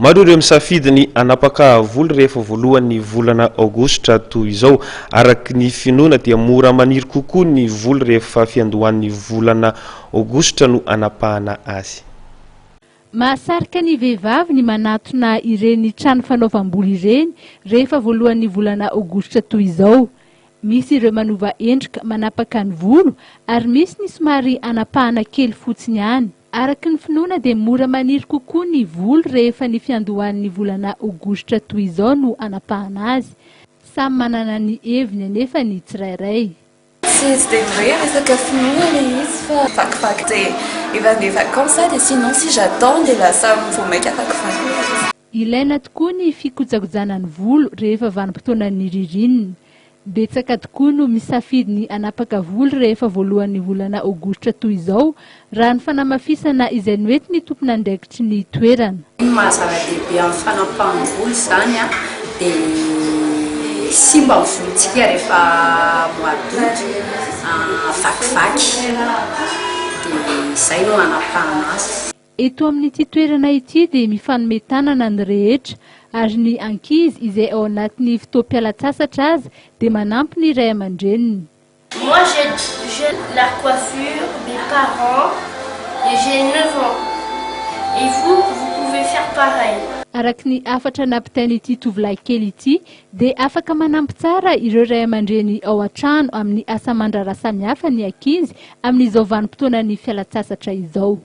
Maro ireo misafidy ny anapaka volo rehefa voalohan'ny volana aogositra toy izao. Araky ny finoana dia mora maniry kokoa ny volo rehefa fiandohan'ny volana aogositra no anapahana azy. Mahasarika ny vehivavy ny manatona ireny trano fanaovam-bolo ireny rehefa voalohan'ny volana aogositra toy izao. Misy ireo manova endrika manapaka ny volo ary misy ny somary anapahana kely fotsiny ihany. Araky ny finoana dia mora maniry kokoa ny volo rehefa ny fiandohan'ny volana aogositra toy izao no anapahana azy. Samy manana ny heviny anefa ny tsirairay. C'est vrai, resaka finoana ilay izy fa fakifaky dia efa handeha vacances dia sinon si j'attends dia lasa vao maika fakifaky. Ilaina tokoa ny fikojakojana ny volo rehefa vanim-potoanan'ny ririnina. Betsaka tokoa no misafidy ny anapaka volo rehefa voalohan'ny volana aogositra toy izao raha ny fanamafisana izay noentiny tompona andraikitry ny toerana. Mahazava-dehibe amin'ny fanampahana volo izany dia simba ny volontsika rehefa mois vakivaky dia izay no anapahana azy. Eto amin'ity toerana ity dia mifanometanana ny rehetra ary ny ankizy izay ao anatin'ny fotoam-pialatsasatra azy dia manampy ny ray aman-dreniny. Moi j'ai la coiffure des parents et j'ai 9 ans. Et vous pouvez faire pareil. Araky ny afatra nampitainy ity tovolahy kely ity dia afaka manampy tsara ireo ray aman-dreny ao an-trano amin'ny asa aman-draharaha samihafa ny ankizy amin'izao vanim-potoanan'ny fialatsasatra izao.